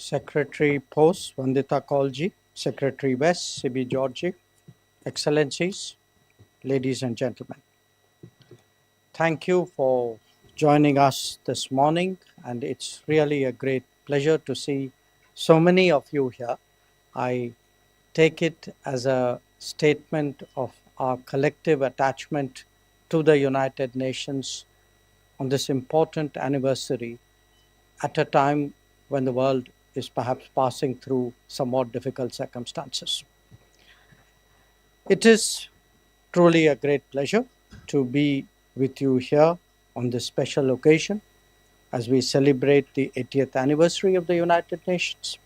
Secretary Post, Vandita Kaulji, Secretary West, C.B. Georgie, Excellencies, ladies and gentlemen. Thank you for joining us this morning, and it's really a great pleasure to see so many of you here. I take it as a statement of our collective attachment to the United Nations on this important anniversary at a time when the world is perhaps passing through somewhat difficult circumstances. It is truly a great pleasure to be with you here on this special occasion as we celebrate the 80th anniversary of the United Nations.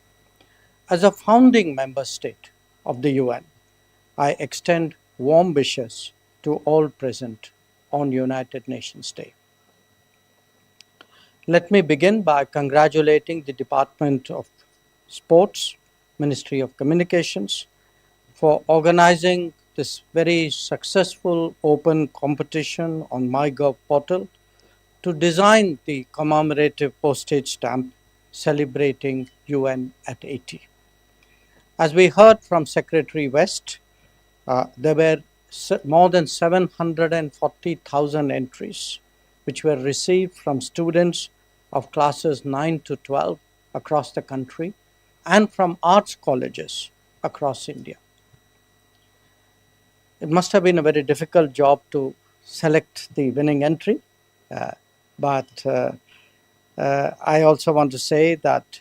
As a founding member state of the UN, I extend warm wishes to all present on United Nations Day. Let me begin by congratulating the Department of Sports, Ministry of Communications, for organizing this very successful open competition on MyGov portal to design the commemorative postage stamp celebrating UN at 80. As we heard from Secretary West, there were more than 740,000 entries which were received from students of classes 9 to 12 across the country and from arts colleges across India. It must have been a very difficult job to select the winning entry, but I also want to say that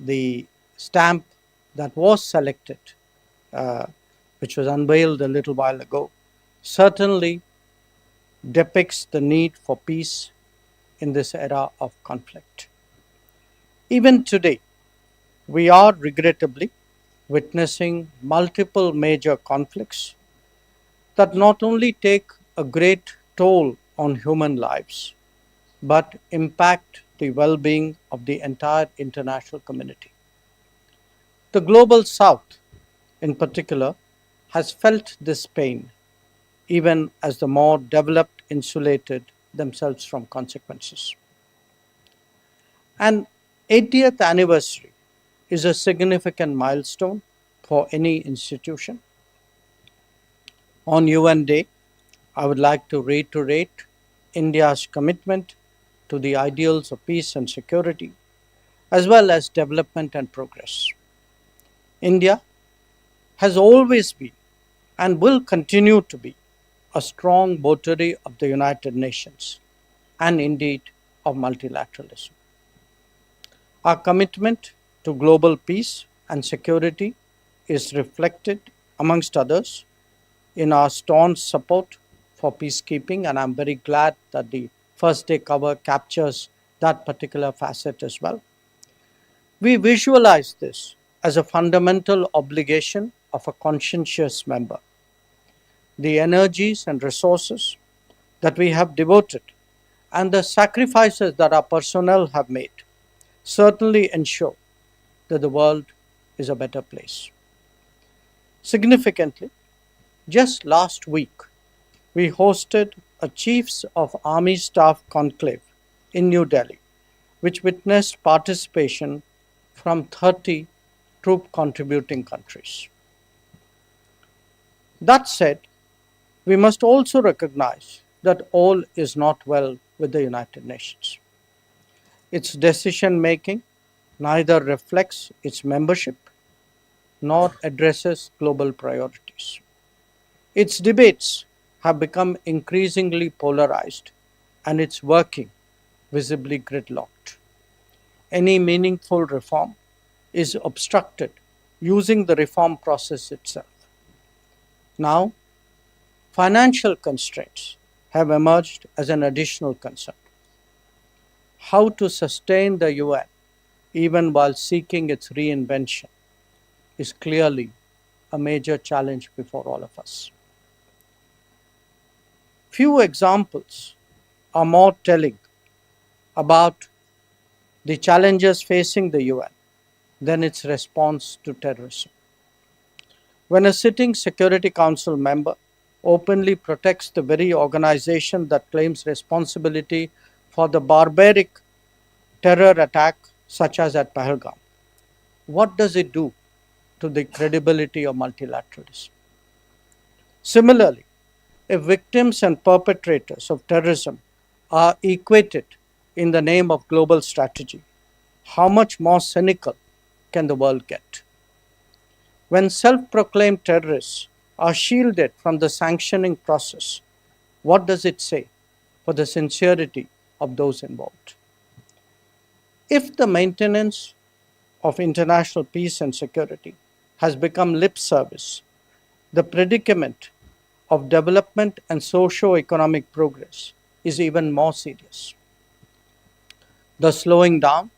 the stamp that was selected, which was unveiled a little while ago, certainly depicts the need for peace in this era of conflict. Even today, we are regrettably witnessing multiple major conflicts that not only take a great toll on human lives, but impact the well-being of the entire international community. The global south, in particular, has felt this pain, even as the more developed insulated themselves from consequences. An 80th anniversary is a significant milestone for any institution. On UN Day, I would like to reiterate India's commitment to the ideals of peace and security, as well as development and progress. India has always been and will continue to be a strong votary of the United Nations and indeed of multilateralism. Our commitment to global peace and security is reflected, amongst others, in our staunch support for peacekeeping, and I'm very glad that the first day cover captures that particular facet as well. We visualize this as a fundamental obligation of a conscientious member. The energies and resources that we have devoted and the sacrifices that our personnel have made certainly ensure that the world is a better place. Significantly, just last week, we hosted a Chiefs of Army Staff conclave in New Delhi, which witnessed participation from 30 troop contributing countries. That said, we must also recognize that all is not well with the United Nations. Its decision making neither reflects its membership nor addresses global priorities. Its debates have become increasingly polarized and its working visibly gridlocked. Any meaningful reform is obstructed using the reform process itself. Now, financial constraints have emerged as an additional concern. How to sustain the UN even while seeking its reinvention is clearly a major challenge before all of us. Few examples are more telling about the challenges facing the UN than its response to terrorism. When a sitting Security Council member openly protects the very organization that claims responsibility for the barbaric terror attack such as at Pahalgam, what does it do to the credibility of multilateralism? Similarly, if victims and perpetrators of terrorism are equated in the name of global strategy, how much more cynical can the world get? When self proclaimed terrorists are shielded from the sanctioning process, what does it say for the sincerity of those involved? If the maintenance of international peace and security has become lip service, the predicament of development and socio-economic progress is even more serious. The slowing down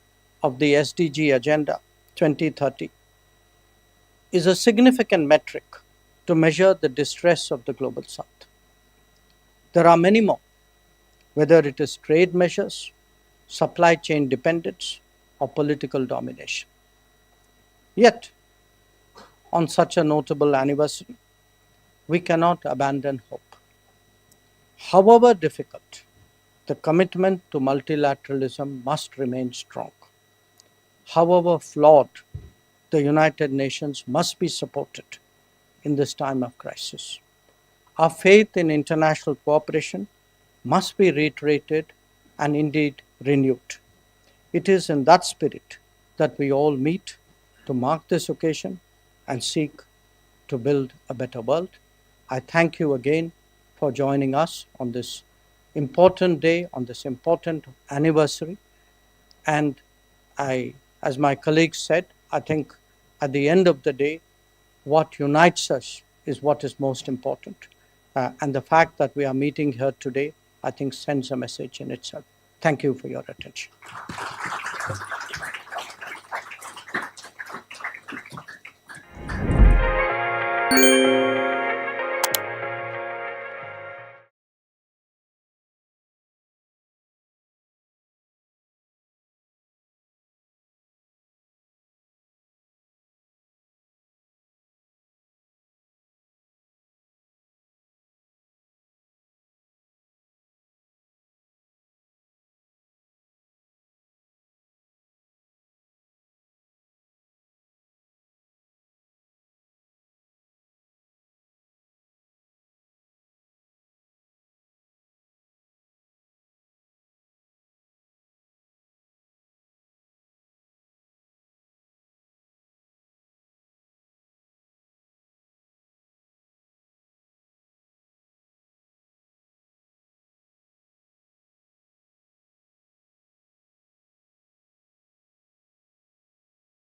of the SDG Agenda 2030 is a significant metric to measure the distress of the global south. There are many more, whether it is trade measures, supply chain dependence, or political domination. Yet, on such a notable anniversary, we cannot abandon hope. However difficult, the commitment to multilateralism must remain strong. However flawed, the United Nations must be supported in this time of crisis. Our faith in international cooperation must be reiterated and indeed renewed. It is in that spirit that we all meet to mark this occasion and seek to build a better world. I thank you again for joining us on this important day, on this important anniversary. And as my colleagues said, I think at the end of the day, what unites us is what is most important. And the fact that we are meeting here today, I think sends a message in itself. Thank you for your attention.